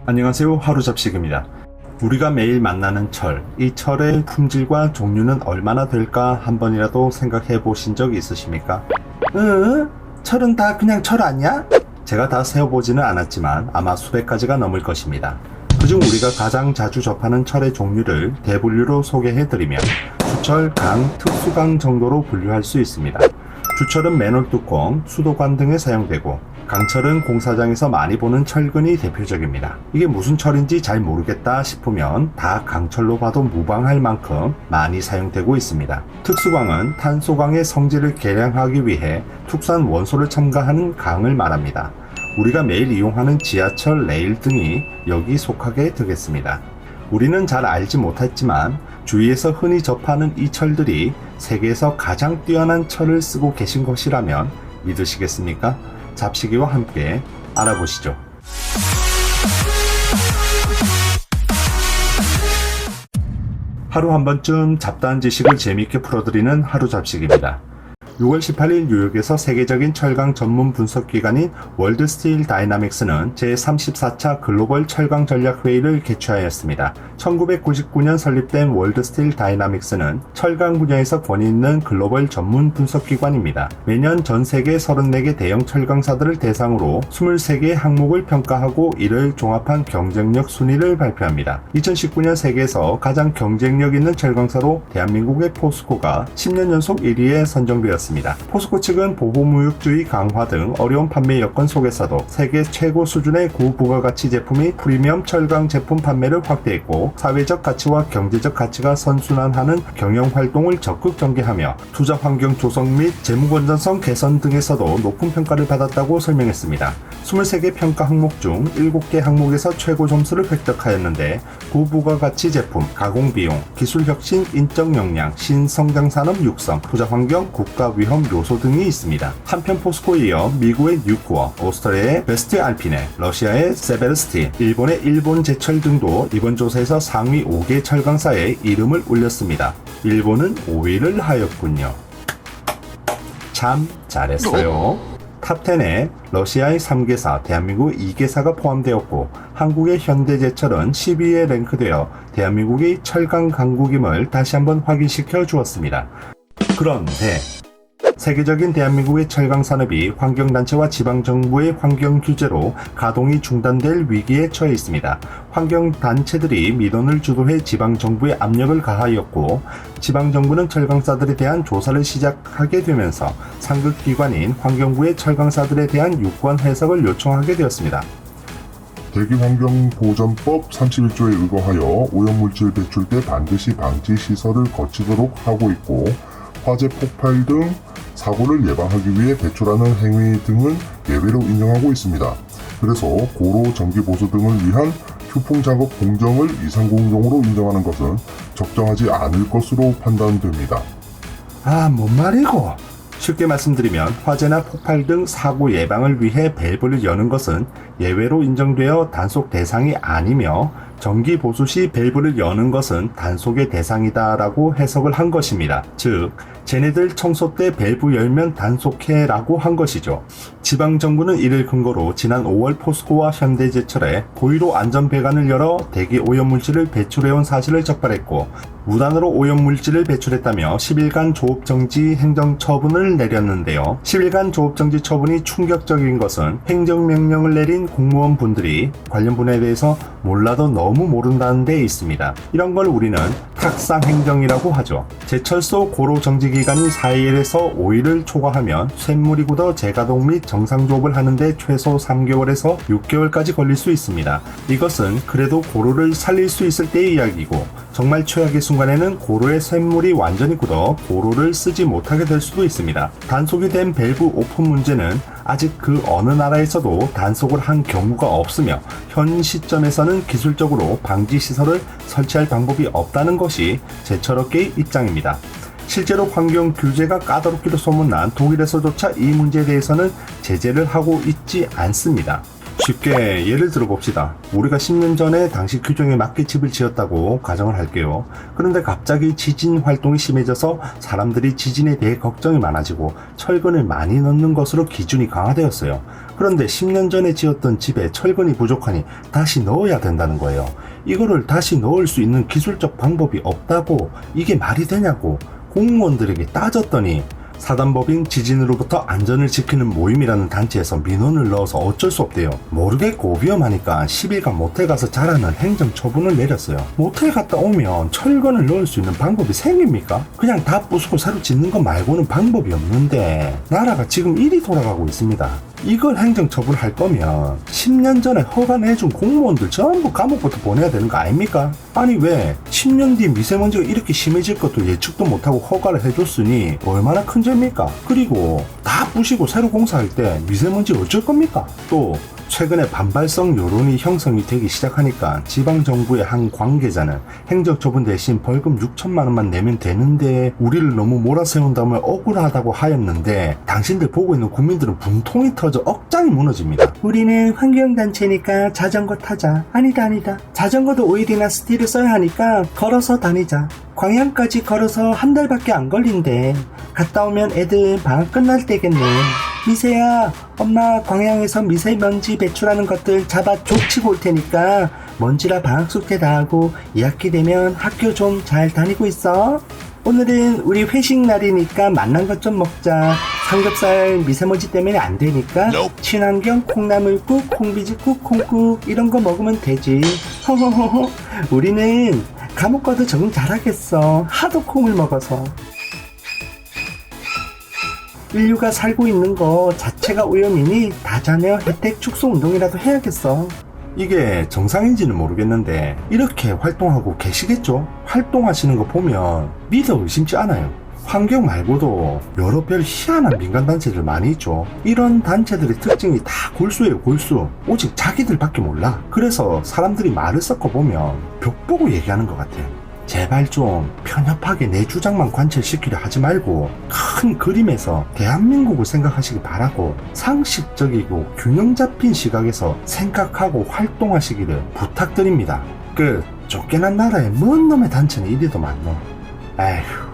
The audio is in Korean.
안녕하세요. 하루잡식입니다. 우리가 매일 만나는 철, 이 철의 품질과 종류는 얼마나 될까 한 번이라도 생각해 보신 적 있으십니까? 철은 다 그냥 철 아니야? 제가 다 세어보지는 않았지만 아마 수백 가지가 넘을 것입니다. 그중 우리가 가장 자주 접하는 철의 종류를 대분류로 소개해드리면 주철, 강, 특수강 정도로 분류할 수 있습니다. 주철은 맨홀 뚜껑, 수도관 등에 사용되고 강철은 공사장에서 많이 보는 철근이 대표적입니다. 이게 무슨 철인지 잘 모르겠다 싶으면 다 강철로 봐도 무방할 만큼 많이 사용되고 있습니다. 특수광은 탄소광의 성질을 계량하기 위해 특수한 원소를 첨가하는 강을 말합니다. 우리가 매일 이용하는 지하철, 레일 등이 여기 속하게 되겠습니다. 우리는 잘 알지 못했지만 주위에서 흔히 접하는 이 철들이 세계에서 가장 뛰어난 철을 쓰고 계신 것이라면 믿으시겠습니까? 잡식이와 함께 알아보시죠. 하루 한 번쯤 잡다한 지식을 재미있게 풀어드리는 하루 잡식입니다. 6월 18일 뉴욕에서 세계적인 철강 전문 분석기관인 월드 스틸 다이나믹스는 제34차 글로벌 철강 전략 회의를 개최하였습니다. 1999년 설립된 월드 스틸 다이나믹스는 철강 분야에서 권위 있는 글로벌 전문 분석기관입니다. 매년 전 세계 34개 대형 철강사들을 대상으로 23개의 항목을 평가하고 이를 종합한 경쟁력 순위를 발표합니다. 2019년 세계에서 가장 경쟁력 있는 철강사로 대한민국의 포스코가 10년 연속 1위에 선정되었습니다. 포스코 측은 보호무역주의 강화 등 어려운 판매 여건 속에서도 세계 최고 수준의 고부가가치 제품이 프리미엄 철강 제품 판매를 확대했고 사회적 가치와 경제적 가치가 선순환하는 경영활동을 적극 전개하며 투자 환경 조성 및 재무 건전성 개선 등에서도 높은 평가를 받았다고 설명했습니다. 23개 평가 항목 중 7개 항목에서 최고 점수를 획득하였는데 고부가가치 제품, 가공비용, 기술혁신, 인적 역량, 신성장산업 육성, 투자 환경, 국가 위험 요소 등이 있습니다. 한편 포스코에 이어 미국의 뉴코어, 오스트리아의 베스트 알피네, 러시아의 세베르스티, 일본의 일본제철 등도 이번 조사에서 상위 5개 철강사에 이름을 올렸습니다. 일본은 5위를 하였군요. 참 잘했어요. 탑10에 러시아의 3개사, 대한민국의 2개사가 포함되었고 한국의 현대제철은 10위에 랭크되어 대한민국의 철강 강국임을 다시 한번 확인시켜 주었습니다. 그런데 세계적인 대한민국의 철강 산업이 환경단체와 지방정부의 환경 규제로 가동이 중단될 위기에 처해 있습니다. 환경단체들이 민원을 주도해 지방정부에 압력을 가하였고 지방정부는 철강사들에 대한 조사를 시작하게 되면서 상급기관인 환경부의 철강사들에 대한 유권 해석을 요청하게 되었습니다. 대기환경보전법 31조에 의거하여 오염물질 배출 때 반드시 방지 시설을 거치도록 하고 있고 화재 폭발 등 사고를 예방하기 위해 배출하는 행위 등은 예외로 인정하고 있습니다. 그래서 고로 전기 보수 등을 위한 휴풍 작업 공정을 이상공정으로 인정하는 것은 적정하지 않을 것으로 판단됩니다. 뭔 말이고? 쉽게 말씀드리면 화재나 폭발 등 사고 예방을 위해 밸브를 여는 것은 예외로 인정되어 단속 대상이 아니며 전기 보수 시 밸브를 여는 것은 단속의 대상이다 라고 해석을 한 것입니다. 즉 쟤네들 청소 때 밸브 열면 단속해 라고 한 것이죠. 지방정부는 이를 근거로 지난 5월 포스코와 현대제철에 고의로 안전배관을 열어 대기 오염물질을 배출해온 사실을 적발했고 무단으로 오염물질을 배출했다며 10일간 조업정지 행정처분을 내렸는데요. 10일간 조업정지 처분이 충격적인 것은 행정명령을 내린 공무원분들이 관련 분야에 대해서 몰라도 너무 모른다는 데 있습니다. 이런 걸 우리는 탁상행정이라고 하죠. 제철소 고로정지기간이 4일에서 5일을 초과하면 쇳물이 굳어 재가동 및 정상조업을 하는데 최소 3개월에서 6개월까지 걸릴 수 있습니다. 이것은 그래도 고로를 살릴 수 있을 때의 이야기고 정말 최악의 순간에는 고로의 쇳물이 완전히 굳어 고로를 쓰지 못하게 될 수도 있습니다. 단속이 된 밸브 오픈 문제는 아직 그 어느 나라에서도 단속을 한 경우가 없으며 현 시점에서는 기술적으로 방지 시설을 설치할 방법이 없다는 것이 제철업계의 입장입니다. 실제로 환경 규제가 까다롭기로 소문난 독일에서조차 이 문제에 대해서는 제재를 하고 있지 않습니다. 쉽게 예를 들어 봅시다. 우리가 10년 전에 당시 규정에 맞게 집을 지었다고 가정을 할게요. 그런데 갑자기 지진 활동이 심해져서 사람들이 지진에 대해 걱정이 많아지고 철근을 많이 넣는 것으로 기준이 강화되었어요. 그런데 10년 전에 지었던 집에 철근이 부족하니 다시 넣어야 된다는 거예요. 이거를 다시 넣을 수 있는 기술적 방법이 없다고 이게 말이 되냐고 공무원들에게 따졌더니 사단법인 지진으로부터 안전을 지키는 모임이라는 단체에서 민원을 넣어서 어쩔 수 없대요. 모르겠고 위험하니까 10일간 모텔 가서 자라는 행정처분을 내렸어요. 모텔 갔다 오면 철근을 넣을 수 있는 방법이 생깁니까? 그냥 다 부수고 새로 짓는 것 말고는 방법이 없는데 나라가 지금 이리 돌아가고 있습니다. 이걸 행정처분할 거면 10년 전에 허가 내준 공무원들 전부 감옥부터 보내야 되는 거 아닙니까? 아니 왜 10년 뒤 미세먼지가 이렇게 심해질 것도 예측도 못하고 허가를 해줬으니 얼마나 큰 죄입니까? 그리고 다 부시고 새로 공사할 때 미세먼지 어쩔 겁니까? 또 최근에 반발성 여론이 형성이 되기 시작하니까 지방정부의 한 관계자는 행정처분 대신 벌금 6천만 원만 내면 되는데 우리를 너무 몰아세운다며 억울하다고 하였는데 당신들 보고 있는 국민들은 분통이 터져 억장이 무너집니다. 우리는 환경단체니까 자전거 타자. 아니다. 자전거도 오일이나 스틸을 써야 하니까 걸어서 다니자. 광양까지 걸어서 한 달밖에 안 걸린대. 갔다 오면 애들 방학 끝날 때겠네. 미세야, 엄마 광양에서 미세먼지 배출하는 것들 잡아 족치고 올 테니까 먼지라 방학 숙제 다 하고 2학기 되면 학교 좀 잘 다니고 있어. 오늘은 우리 회식 날이니까 맛난 것 좀 먹자. 삼겹살 미세먼지 때문에 안 되니까 친환경 콩나물국, 콩비지국, 콩국 이런 거 먹으면 되지. 허허허허. 우리는 감옥 가도 적응 잘하겠어. 하도 콩을 먹어서. 인류가 살고 있는 거 자체가 오염이니 다자녀 혜택 축소 운동이라도 해야겠어. 이게 정상인지는 모르겠는데 이렇게 활동하고 계시겠죠? 활동하시는 거 보면 믿어 의심치 않아요. 환경 말고도 여러 별 희한한 민간단체들 많이 있죠. 이런 단체들의 특징이 다 골수예요, 골수. 오직 자기들밖에 몰라. 그래서 사람들이 말을 섞어보면 벽 보고 얘기하는 것 같아요. 제발 좀 편협하게 내 주장만 관철시키려 하지 말고 큰 그림에서 대한민국을 생각하시기 바라고 상식적이고 균형 잡힌 시각에서 생각하고 활동하시기를 부탁드립니다. 쫓겨난 나라에 뭔 놈의 단체는 이리도 많노. 에휴.